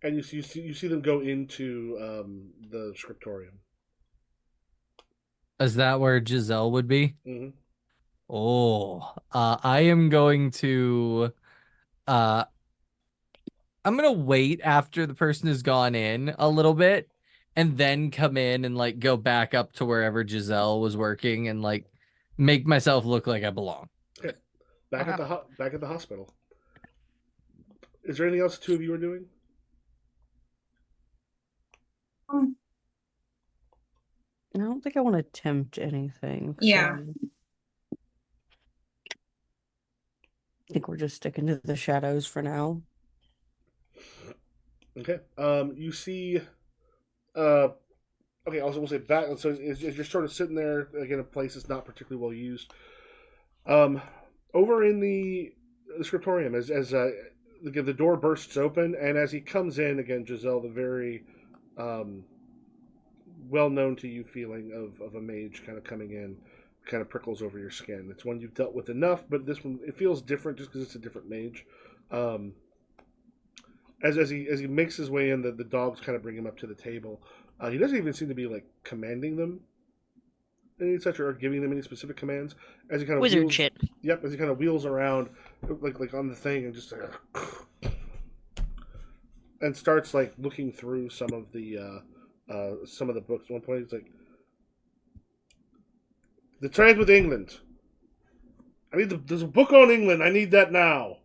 and you see them go into the scriptorium. Is that where Giselle would be? Hmm. Oh, I am going to uh I'm gonna wait after the person has gone in a little bit and then come in and like go back up to wherever Giselle was working and like make myself look like I belong. Okay, Okay. back at the hospital. Is there anything else the two of you are doing? Um, I don't think I want to tempt anything. Yeah. So I think we're just sticking to the shadows for now. Okay. You see. Uh, okay. Also, we'll say back. So as you're sort of sitting there again, a place that's not particularly well used. Um, over in the scriptorium, the door bursts open, and as he comes in again, Giselle, the very um, well known to you feeling of a mage kind of coming in, kind of prickles over your skin. It's one you've dealt with enough, but this one it feels different just because it's a different mage. Um, as he makes his way in, the dogs kind of bring him up to the table. He doesn't even seem to be like commanding them any such or giving them any specific commands. As he kind of Wizard wheels, shit. yep, as he kind of wheels around, like on the thing, and just and starts like looking through some of the books. At one point, he's like, "The trade with England. There's a book on England. I need that now."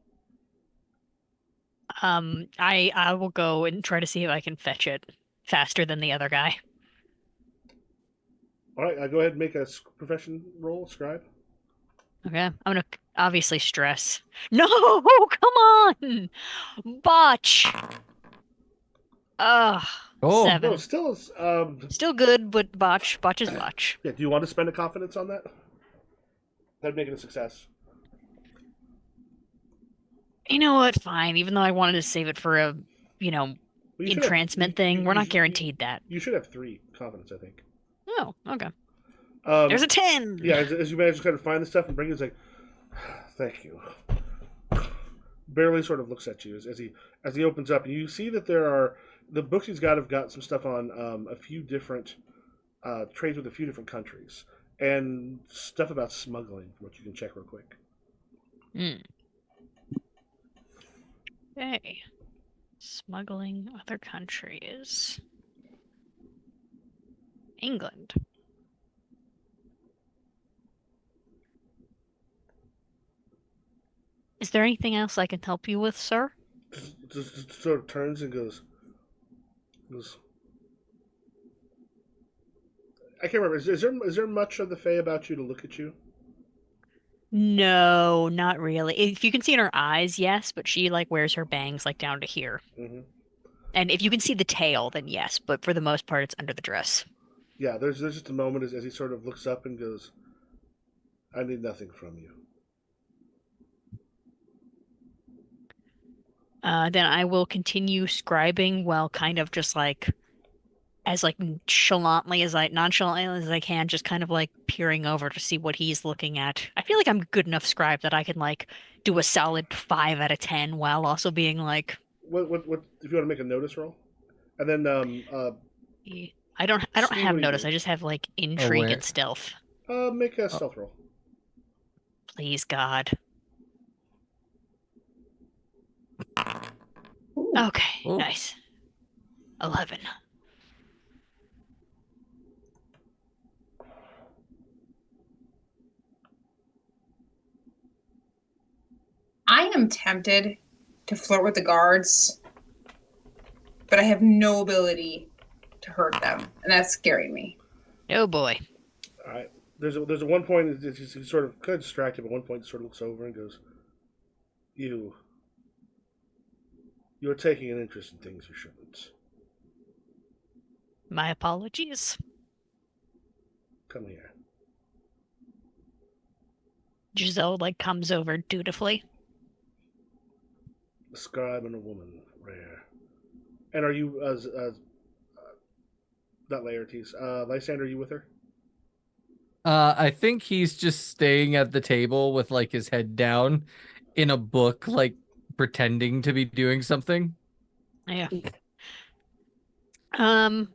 I will go and try to see if I can fetch it faster than the other guy. All right, go ahead and make a profession roll, scribe. Okay, I'm gonna obviously stress. No, come on, botch. Ugh, Oh, No, 7. still, Still good, but botch. Botch is botch. yeah. Do you want to spend a confidence on that? That'd make it a success. You know what? Fine. Even though I wanted to save it for a, you know, Well, entrancement thing, we're not guaranteed that. you should have three confidence, I think. Oh, okay. There's Um, a 10. yeah, as you manage to kind of find the stuff and bring it, it's like, thank you. Barely sort of looks at you as he opens up, and you see that there are the books he's got have got some stuff on a few different trades with a few different countries and stuff about smuggling, which you can check real quick. Hmm. Okay. Smuggling other countries. England. Is there anything else I can help you with, sir? Just sort of turns and goes. I can't remember. Is there much of the Fae about you to look at you? No, not really. If you can see in her eyes, yes, but she like wears her bangs like down to here. Mm-hmm. And if you can see the tail, then yes, but for the most part, it's under the dress. Yeah, there's just a moment as he sort of looks up and goes, "I need nothing from you." Then I will continue scribing while kind of just like as like nonchalantly as I can, just kind of like peering over to see what he's looking at. I feel like I'm a good enough scribe that I can like do a solid 5 out of 10 while also being like, What if you want to make a notice roll, and then I don't Steve, have what do you notice. do? I just have like intrigue aware. and stealth. Make a Oh, stealth roll. Please, God. Ooh. Okay, oh. nice. 11. I am tempted to flirt with the guards, but I have no ability to hurt them, and that's scaring me. Oh boy. All right. There's a one point he's sort of kind of distracted, but one point he sort of looks over and goes, "You you're taking an interest in things you shouldn't. My apologies. Come here." Giselle like comes over dutifully. A scribe and a woman, rare. And are you not Laertes? Lysander, are you with her? I think he's just staying at the table with like his head down in a book, like pretending to be doing something. Yeah. Um,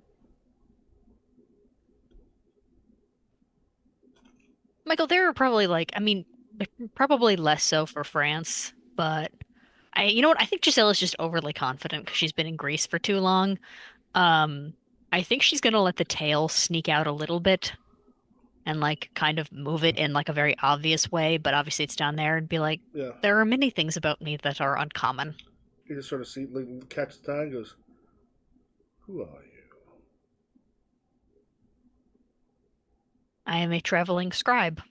Michael, there are probably probably less so for France, but you know what? I think Giselle's just overly confident because she's been in Greece for too long. Um, I think she's gonna let the tail sneak out a little bit and like kind of move it in like a very obvious way, but obviously it's down there and be like, Yeah. there are many things about me that are uncommon. He just sort of catches the eye and goes, "Who are you?" I am a traveling scribe.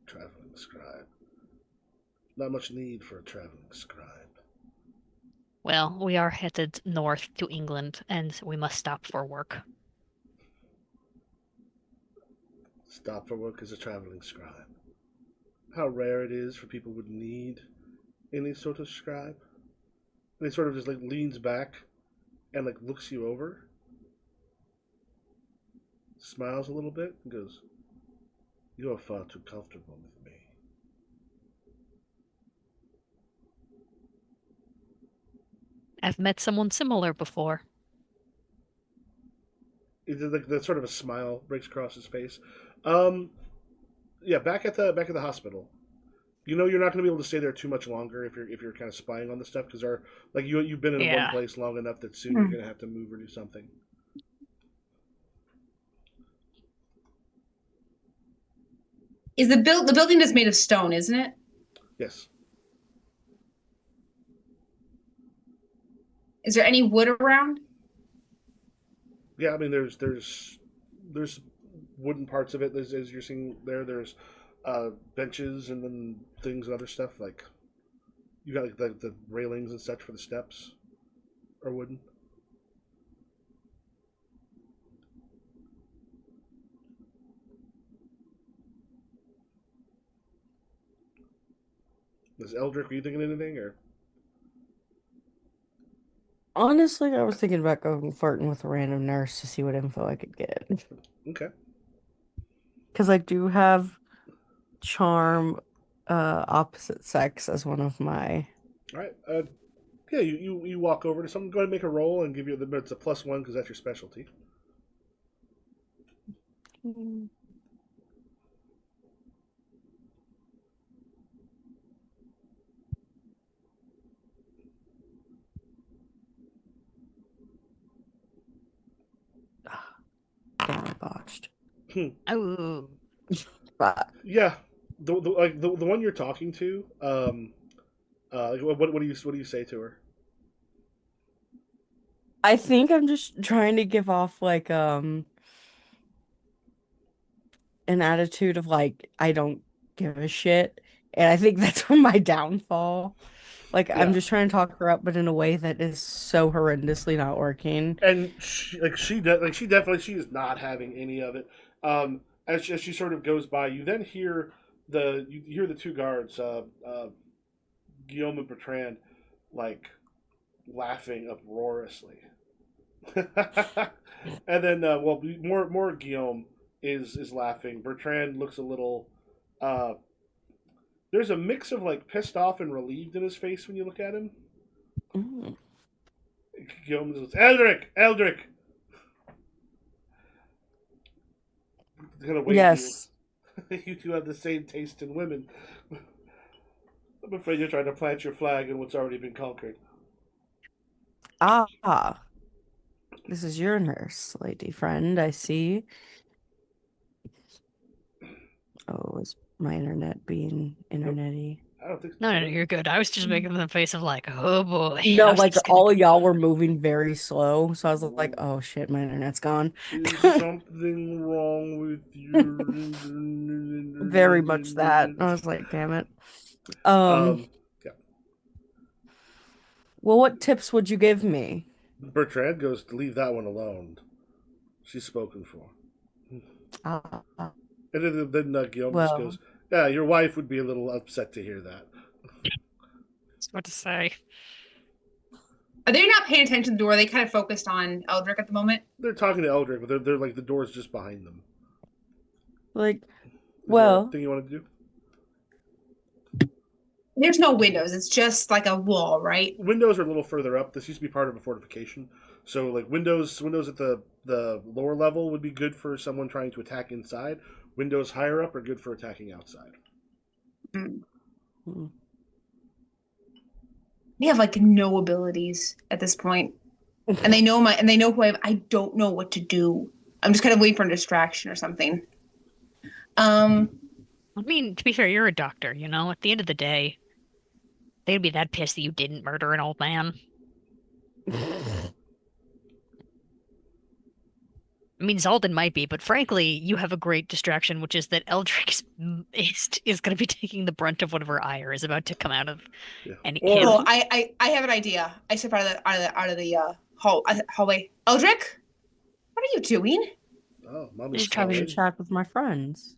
Traveling scribe. Not much need for a traveling scribe. Well, we are headed north to England and we must stop for work. Stop for work as a traveling scribe. How rare it is for people would need any sort of scribe. And he sort of just like leans back and like looks you over, smiles a little bit, and goes, "You are far too comfortable with me." I've met someone similar before. It's like that sort of a smile breaks across his face. Yeah, back at the hospital. You know you're not going to be able to stay there too much longer if you're kind of spying on the stuff because are like you've been in one Yeah. place long enough that soon you're going to have to move or do something. Is the building is made of stone, isn't it? Yes. Is there any wood around? Yeah, I mean there's wooden parts of it as you're seeing there. There's benches and then things and other stuff like you got like the railings and such for the steps are wooden. Is Eldrick, are you thinking anything or? Honestly, I was thinking about going flirting with a random nurse to see what info I could get. Okay. Because I do have charm opposite sex as one of my. All right. Yeah, you walk over to someone. Go ahead and make a roll and give you it's a +1 because that's your specialty. Damn, I botched. Oh, But Yeah, the one you're talking to. What do you say to her? I think I'm just trying to give off like an attitude of like I don't give a shit. And I think that's my downfall. Like I'm Yeah. just trying to talk her up, but in a way that is so horrendously not working. And she definitely she is not having any of it. As she sort of goes by, you then hear you hear the two guards, Guillaume and Bertrand, like laughing uproariously. And then more Guillaume is laughing. Bertrand looks a little. There's a mix of like pissed off and relieved in his face when you look at him. Mm. Guillaume says, Eldrick. Kind of wave Yes. you two have the same taste in women. I'm afraid you're trying to plant your flag in what's already been conquered. Ah, this is your nurse, lady friend. I see. Oh, is my internet being internety? I don't think no, you're good. I was just making the face of like, oh boy. No, how's like this gonna all of go? y'all were moving very slow, so I was like, "Oh shit, my internet's gone." is something wrong with your Very much that. I was like, "Damn it." Um, Yeah. well, what tips would you give me? Bertrand goes to leave that one alone. She's spoken for. Ah, And then Guillaume just well, goes, "Yeah, your wife would be a little upset to hear that." That's what to say. Are they not paying attention to the door? Are they kind of focused on Eldrick at the moment? They're talking to Eldrick, but they're like the door's just behind them. like, Is there well, anything you want to do? There's no windows. It's just like a wall, right? Windows are a little further up. This used to be part of a fortification. So like windows at the lower level would be good for someone trying to attack inside. Windows higher up are good for attacking outside. Mm. Hmm. They have like no abilities at this point. And they know who I am. I don't know what to do. I'm just kind of waiting for a distraction or something. I mean, to be fair, you're a doctor, you know? At the end of the day, they'd be that pissed that you didn't murder an old man. I mean, Zalden might be, but frankly, you have a great distraction, which is that Eldrick is going to be taking the brunt of whatever ire is about to come out of Yeah. and Or- him. Oh, I have an idea. I step out of the hallway. Eldrick, what are you doing? Oh, mommy's Just Having a calling. chat with my friends.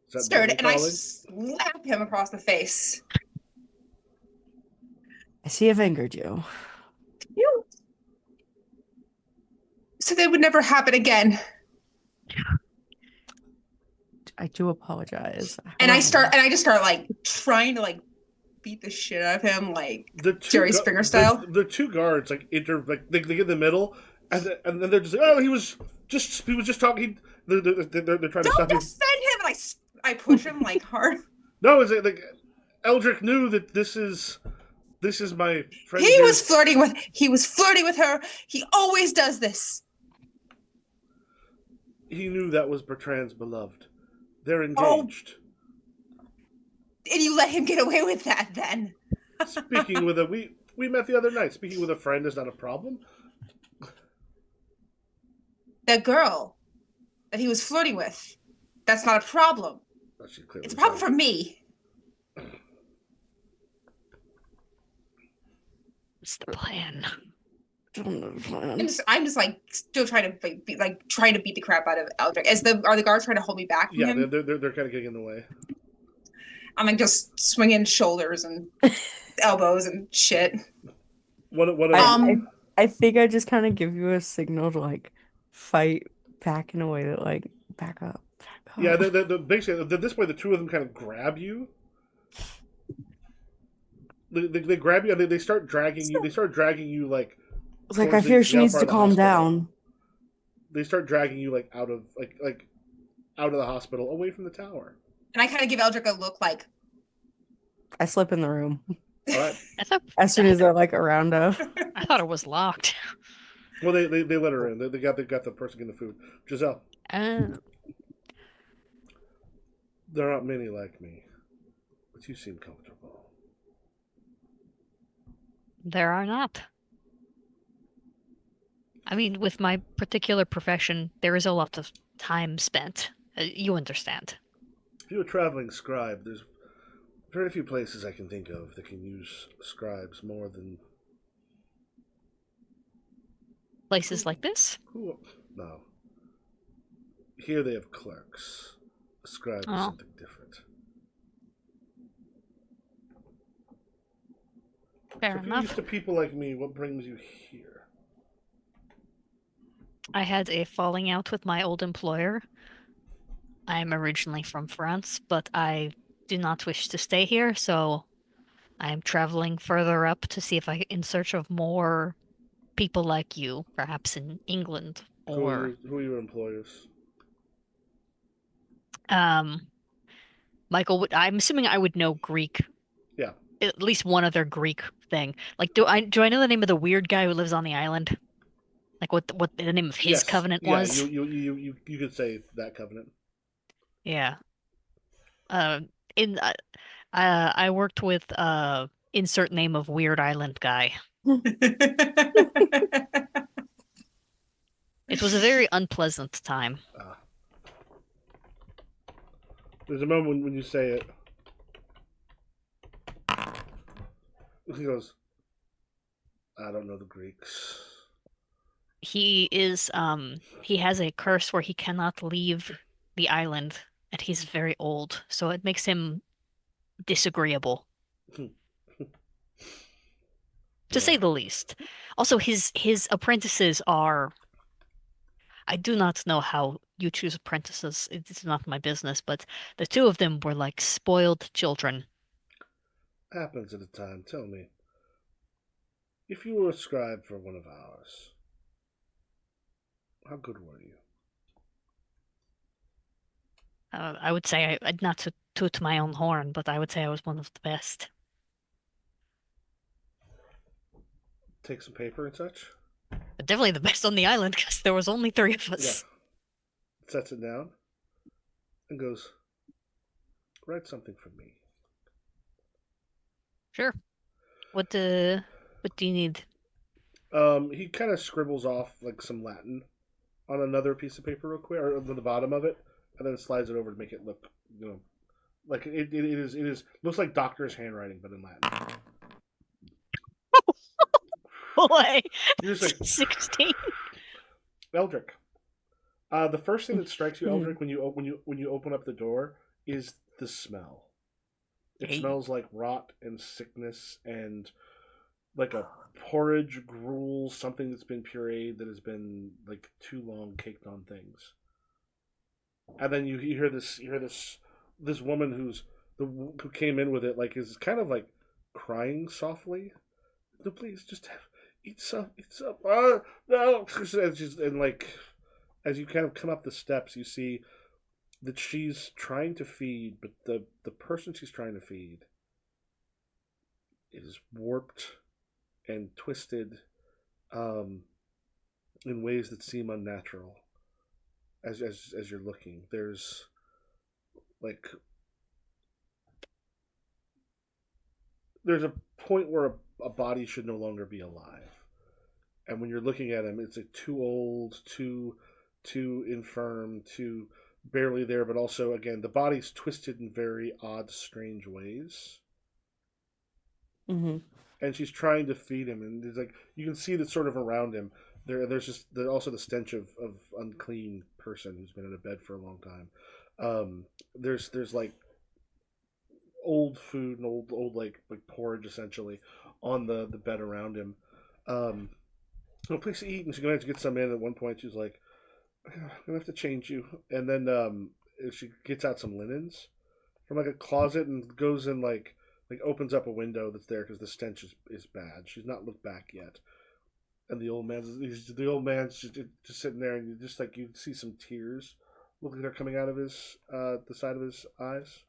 Is that Stirred, mommy and I calling? slap him across the face. I see I've angered you. You. So that would never happen again. I do apologize. And I However, just start like trying to like beat the shit out of him, like The two Jerry Springer style. The two guards like they get in the middle, and then they're just like, oh, he was just talking. They're trying to Don't stop him. defend him, and I push him like hard. No, is it like Eldrick knew that this is my friend. He here. was flirting with her. He always does this. He knew that was Bertrand's beloved. They're Oh. engaged. And you let him get away with that then. Speaking with we met the other night. Speaking with a friend is not a problem. The girl that he was flirting with, that's not a problem. Oh, she's clearly It's a problem for sorry. me. What's the plan? I'm just like still trying to trying to beat the crap out of Eldrick. Are the guards trying to hold me back from Yeah, him? they're kind of getting in the way. I'm like just swinging shoulders and elbows and shit. What I think I just kind of give you a signal to like fight back in a way that like back up. Yeah, basically at this point the two of them kind of grab you. They grab you and they start dragging you. They start dragging you like. It's like I towards fear the she needs outside to of the calm hospital. down. They start dragging you like out of out of the hospital, away from the tower. And I kind of give Eldrick a look like, I slip in the room All right. I thought as soon as they're like around us. I thought it was locked. Well, they let her in. They got the person getting the food. Giselle, Uh, there aren't many like me, but you seem comfortable. there are not. I mean, with my particular profession, there is a lot of time spent. You understand. If you're a traveling scribe, there's very few places I can think of that can use scribes more than Places like this? who. No. Here they have clerks. A scribe is Oh. something different. Fair So if you're enough. used to people like me, what brings you here? I had a falling out with my old employer. I'm originally from France, but I do not wish to stay here, so I'm traveling further up to see if I in search of more people like you, perhaps in England or Who are your employers? Michael would I'm assuming I would know Greek. Yeah. At least one other Greek thing. Like do I know the name of the weird guy who lives on the island? Like what the name of his Yes. covenant Yeah, was? you could say that covenant. Yeah. In I worked with insert name of weird island guy. It was a very unpleasant time. There's a moment when you say it. He goes, I don't know the Greeks. He has a curse where he cannot leave the island and he's very old, so it makes him disagreeable. To say the least. Also his apprentices are I do not know how you choose apprentices. It's not my business, but the two of them were like spoiled children. Happens at a time. Tell me, if you were a scribe for one of ours, how good were you? I would say not to toot my own horn, but I would say I was one of the best. Take some paper and such. But definitely the best on the island because there was only three of Yeah. us. Sets it down and goes, write something for me. Sure. What do you need? He kind of scribbles off like some Latin on another piece of paper real quick, or on the bottom of it, and then slides it over to make it look, like it is looks like doctor's handwriting, but in Latin. Boy, You're just like 16. Eldrick. The first thing that strikes you, Eldrick, when you open up the door, is the smell. It Hey. smells like rot and sickness and like a porridge, gruel, something that's been pureed that has been like too long caked on things. And then you hear this woman who came in with it like is kind of like crying softly. No, please just eat some. No. And like as you kind of come up the steps, you see that she's trying to feed, but the person she's trying to feed is warped and twisted in ways that seem unnatural as you're looking. There's like there's a point where a body should no longer be alive, and when you're looking at him, it's like too old, too infirm, too barely there, but also again the body's twisted in very odd, strange ways. Mm-hmm. And she's trying to feed him, and there's like you can see that sort of around him. There's also the stench of unclean person who's been in a bed for a long time. There's like old food and old like porridge essentially on the bed around him. No, please eat, and she's gonna have to get some in. At one point, she's like, "I'm gonna have to change you," and then she gets out some linens from like a closet and goes in like opens up a window that's there because the stench is bad. She's not looked back yet, and the old man's just sitting there, and you just like you see some tears look like they're coming out of his the side of his eyes.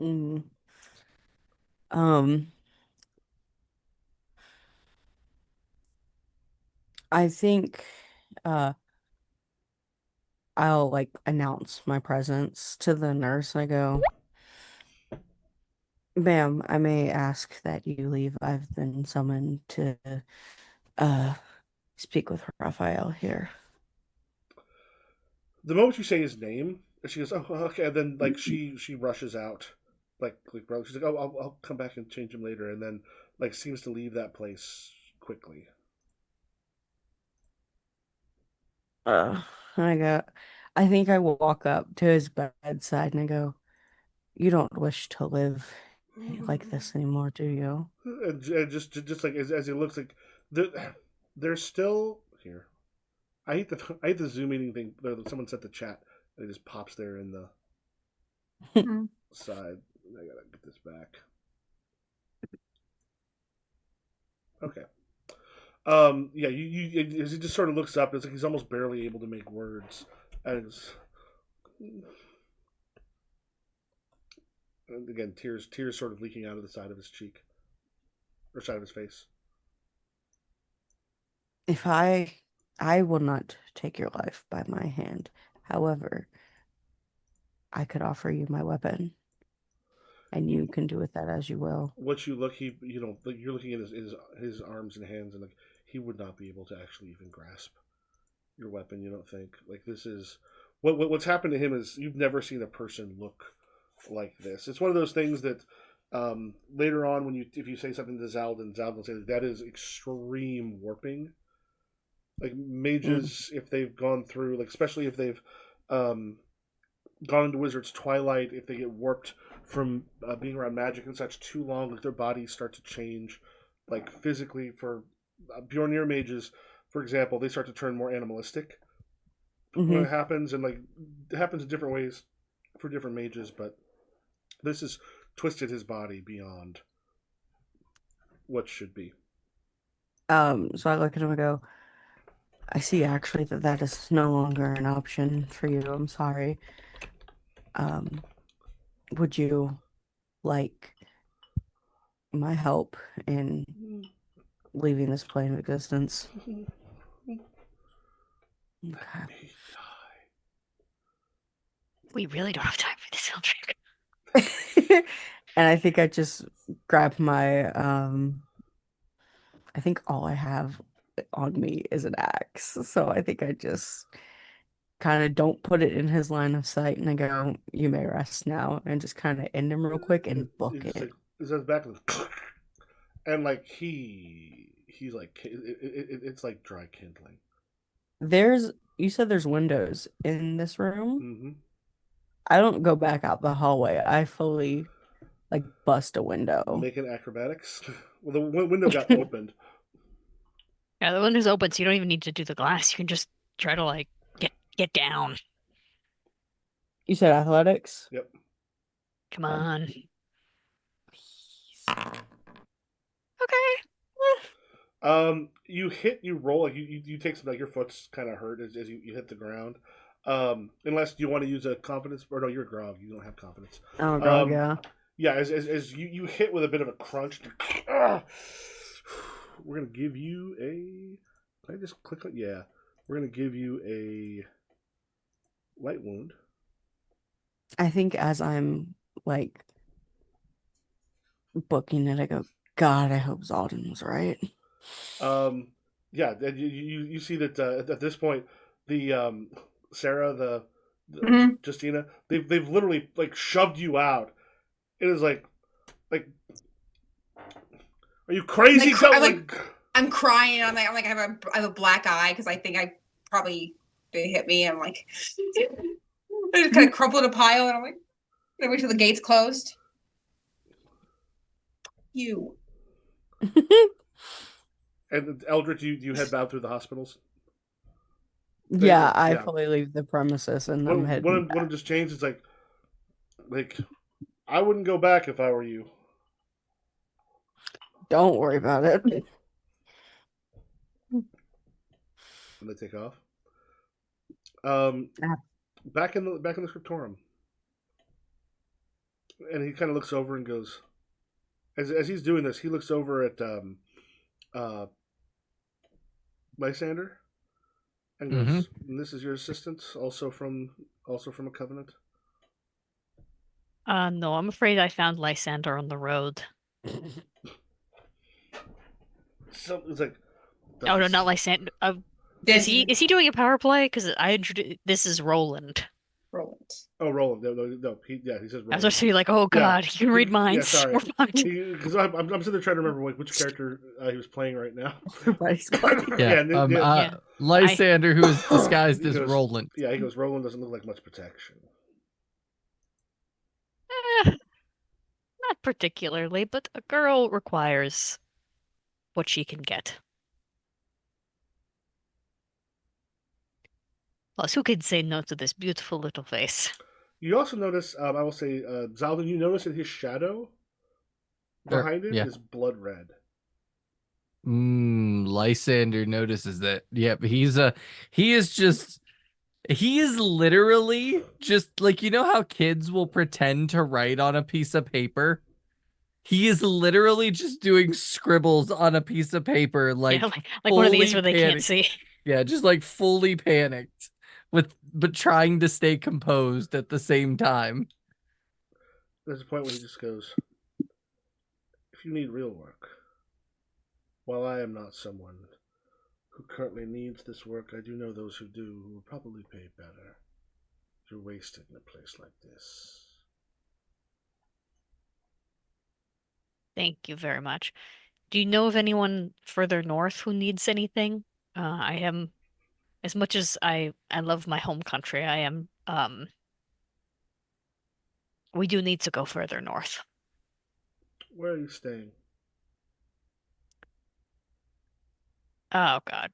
Mm-hmm. Um, I think I'll like announce my presence to the nurse. I go, ma'am, I may ask that you leave. I've been summoned to uh speak with Raphael here. The moment you say his name, she goes, "Oh, okay," and then like she rushes out, bro. She's like, "Oh, I'll come back and change him later," and then like seems to leave that place quickly. Uh, I go, I think I will walk up to his bedside and I go, you don't wish to live like this anymore, do you? And just like as he looks like they're still here. I hate the Zoom meeting thing. Someone set the chat and it just pops there in the side. I gotta get this back. Okay. Yeah, as he just sort of looks up, it's like he's almost barely able to make words, and again, tears sort of leaking out of the side of his cheek or side of his face. If I will not take your life by my hand. However, I could offer you my weapon, and you can do with that as you will. Once you look, like you're looking at his arms and hands, and like he would not be able to actually even grasp your weapon. You don't think like this is what's happened to him is you've never seen a person look like this. It's one of those things that later on if you say something to Zaldin will say that is extreme warping. Like mages, if they've gone through, like especially if they've gone into Wizard's Twilight, if they get warped from being around magic and such too long, like their bodies start to change, like physically. For Bjornir mages, for example, they start to turn more animalistic when Mhm. it happens, and like it happens in different ways for different mages, but this has twisted his body beyond what should be. So I look at him and go, I see actually that that is no longer an option for you. I'm sorry. Um, would you like my help in leaving this plane of existence? Let Okay. me die. We really don't have time for this, Eldrick. And I think I just grab my I think all I have on me is an axe. So I think I just kind of don't put it in his line of sight and I go, you may rest now, and just kind of end him real quick and book It's just it. like it's at the back of the, and like he's like it's like dry kindling. You said there's windows in this room. Mm-hmm. I don't go back out the hallway. I fully like bust a window. Making acrobatics. Well, the window got opened. Yeah, the window's open, so you don't even need to do the glass. You can just try to like get down. You said athletics? Yep. Come Okay. on. Please. Okay. You roll like you take some like your foot's kind of hurt as you hit the ground. Unless you want to use a confidence or no, you're grog. You don't have confidence. Oh god, Um, yeah. yeah, as you hit with a bit of a crunch. We're gonna give you a. Can I just click on? Yeah, we're gonna give you a light wound. I think as I'm like booking it, I go, God, I hope Zaldin was right. Um, yeah, and you see that at this point, the Sarah, the Mhm. Justina, they've literally like shoved you out. It is like, are you crazy? I'm crying. I'm like, I have a black eye because I think they hit me. I'm like, I just kind of crumpled a pile, and I'm like, I wait till the gates closed. You. And Eldritch, you head down through the hospitals. Yeah, I Yeah. fully leave the premises and I'm One heading of them just changed. It's like I wouldn't go back if I were you. Don't worry about it. And they take off. Um, Ah. back in the scriptorium, and he kind of looks over and goes, as he's doing this, he looks over at Lysander, and goes, and "This is your assistant, also from a covenant." No, I'm afraid I found Lysander on the road. So it's like, Oh no, not Lysander. Is he doing a power play? Because I introduced this is Roland. Roland. Oh, Roland. No. He says Roland. I was actually like, oh god, he can read minds. Yeah, sorry. We're fine. Because I'm sitting there trying to remember which character he was playing right now. Everybody's playing. Yeah. Lysander, who is disguised as Roland. Yeah, he goes, Roland doesn't look like much protection. Not particularly, but a girl requires what she can get. Plus, who could say no to this beautiful little face? You also notice, I will say, Zaldin, you notice that his shadow behind it is blood red. Lysander notices that. Yep, he is literally just like, you know how kids will pretend to write on a piece of paper? He is literally just doing scribbles on a piece of paper, like one of these where they panicked. can't see. Yeah, just like fully panicked, but trying to stay composed at the same time. There's a point where he just goes, if you need real work, while I am not someone who currently needs this work, I do know those who do who will probably pay better. You're wasted in a place like this. Thank you very much. Do you know of anyone further north who needs anything? I am, as much as I love my home country, I am, we do need to go further north. Where are you staying? Oh God.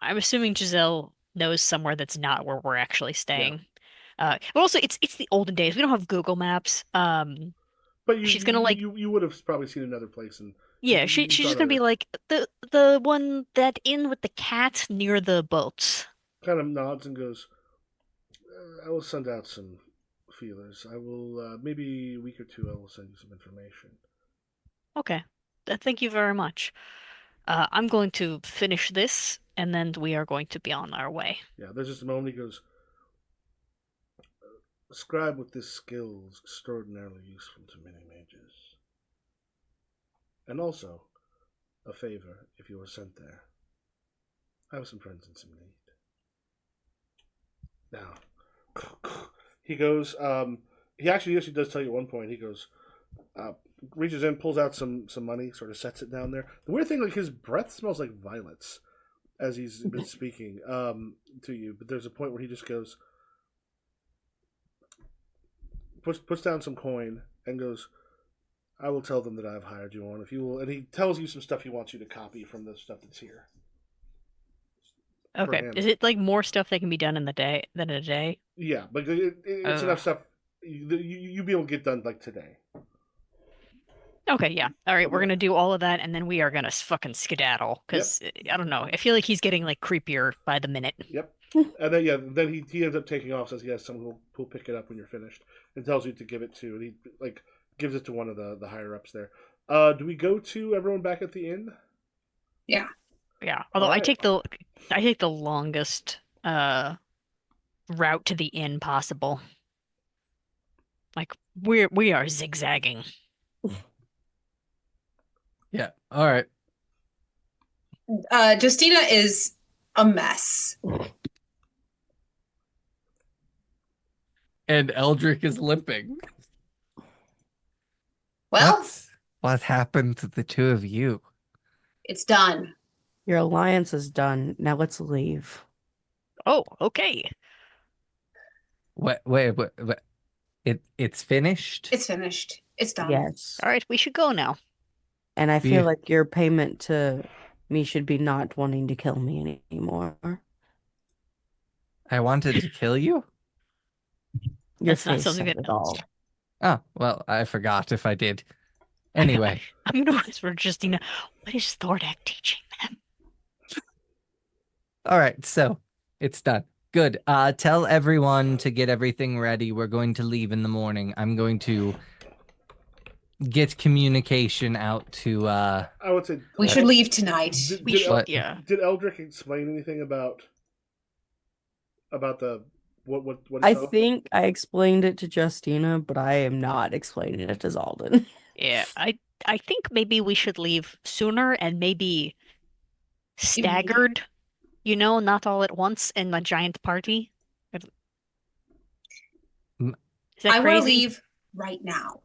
I'm assuming Giselle knows somewhere that's not where we're actually staying. But also it's the olden days. We don't have Google Maps. But you She's you, gonna like you you would have probably seen another place, and yeah, you she's saw just gonna be another. like the one that inn with the cat near the boats. Kind of nods and goes, I will send out some feelers. I will, maybe a week or two, I will send you some information. Okay. Thank you very much. I'm going to finish this and then we are going to be on our way. Yeah, there's just a moment he goes, a scribe with this skill is extraordinarily useful to many mages. And also, a favor if you were sent there. I have some friends in some need. Now, he goes, he actually does tell you at one point, he goes, reaches in, pulls out some money, sort of sets it down there. The weird thing, like his breath smells like violets as he's been speaking to you. But there's a point where he just goes, puts down some coin and goes, I will tell them that I have hired you on. If you will, and he tells you some stuff he wants you to copy from the stuff that's here. Okay. him. Is it like more stuff that can be done in the day than in a day? Yeah, but it's enough stuff you'll be able to get done like today. Okay, yeah. All right, we're Okay. gonna do all of that and then we are gonna fucking skedaddle because I don't know. I feel like he's getting like creepier by the minute. Yep. And then he ends up taking off. Says he has someone who'll pick it up when you're finished, and tells you to give it to. And he like gives it to one of the higher ups there. Do we go to everyone back at the inn? Yeah. Although Alright. I take the longest route to the inn possible. Like we are zigzagging. Yeah. All right. Justina is a mess. And Eldrick is limping. Well, What happened to the two of you? it's done. Your alliance is done. Now let's leave. Oh, okay. Wait. It's finished? It's finished. It's done. Yes. All right, we should go now. And I Be- feel like your payment to me should be not wanting to kill me anymore. I wanted to kill you? Your That's not face something said that- it all. Oh, well, I forgot if I did. Anyway. I'm gonna whisper to Justina, what is Thordak teaching them? All right, so it's done. Good. Tell everyone to get everything ready. We're going to leave in the morning. I'm going to get communication out to I would say We should leave tonight. We should, What? yeah. Did Eldrick explain anything about the what he I saw? think I explained it to Justina, but I am not explaining it to Zalden. Yeah, I think maybe we should leave sooner and maybe staggered, not all at once in a giant party. Is that I want to crazy? leave right now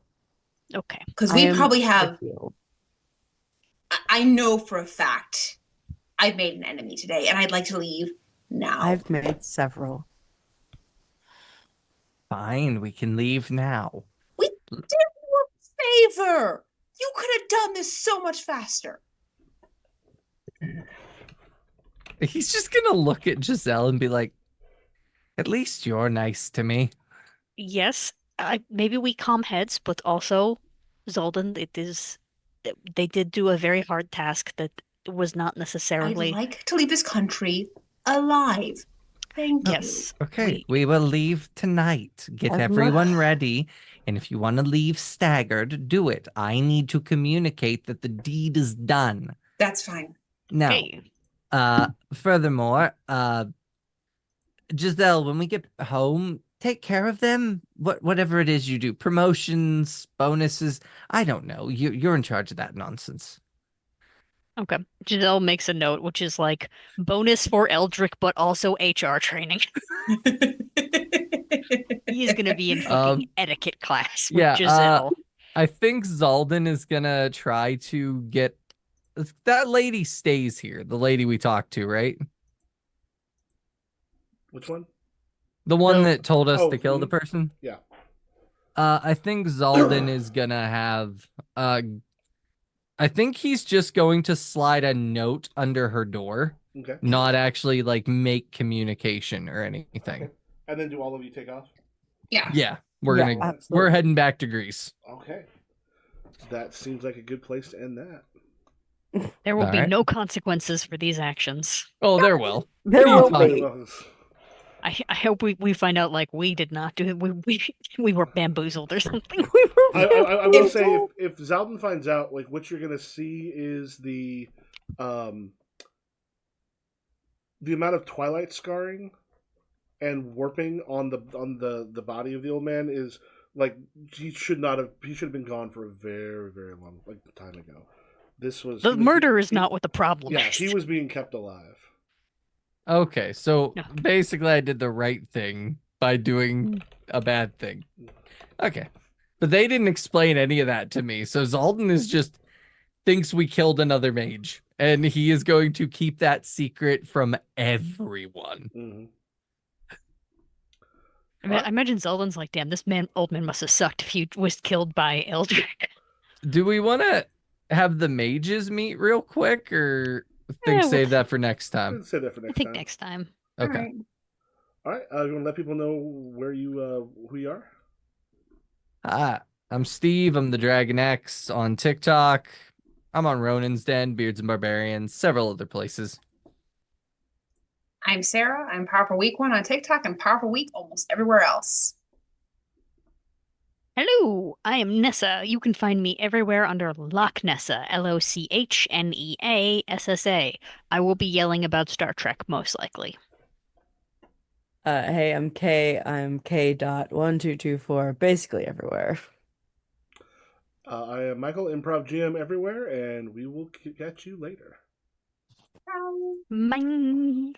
Okay. because I we am probably with have. you. I know for a fact I've made an enemy today, and I'd like to leave now. I've made several. Fine, we can leave now. We did you a favor. You could have done this so much faster. He's just gonna look at Giselle and be like, at least you're nice to me. Yes, maybe we calm heads, but also, Zoldan, they did do a very hard task that was not I'd necessarily. like to leave this country alive. Thank you. Yes. Okay, we will leave tonight. Get As everyone ready. And if you want to leave staggered, do it. I need to communicate that the deed is done. That's fine. Now, Okay. furthermore, Giselle, when we get home, take care of them. Whatever it is you do, promotions, bonuses, I don't know. You're in charge of that nonsense. Okay. Giselle makes a note, which is like bonus for Eldrick, but also HR training. He is gonna be in fucking etiquette class with yeah, Giselle. I think Zalden is gonna try to get that lady stays here. The lady we talked to, right? Which one? The one No. that told us Oh, to kill the person? Yeah. I think Zalden is gonna have I think he's just going to slide a note under her door Okay. not actually like make communication or anything. Okay. And then do all of you take off? Yeah. Yeah, we're Yeah, gonna absolutely. we're heading back to Greece. Okay. That seems like a good place to end that. There will All be right. no consequences for these actions. Oh, there will. There What are you will talking- be. Well, I hope we find out like we did not do it. We were bamboozled or something. I will say if Zaldin finds out, like what you're gonna see is the amount of twilight scarring and warping on the body of the old man is like he should have been gone for a very, very long time ago. This was The murder is not what the problem Yeah, is. he was being kept alive. Okay, so No. basically I did the right thing by doing a bad thing. Okay. But they didn't explain any of that to me. So Zaldin is just thinks we killed another mage. And he is going to keep that secret from everyone. Mm-hmm. I imagine Zeldin's like, damn, this old man must have sucked if he was killed by Eldrick. Do we want to have the mages meet real quick or Yeah, save that for next time? Let's say that for I next think time. next time. Okay. All right. You want to let people know where you who you are? I'm Steve. I'm the Dragon X on TikTok. I'm on Ronin's Den, Beards and Barbarians, several other places. I'm Sarah. I'm Powerful Week 1 on TikTok and Powerful Week almost everywhere else. Hello, I am Nessa. You can find me everywhere under Loch Nessa, LOCHNEASSA. I will be yelling about Star Trek most likely. Hey, I'm K. I'm K.1224, basically everywhere. I am Michael, Improv GM everywhere, and we will catch you later. Mine.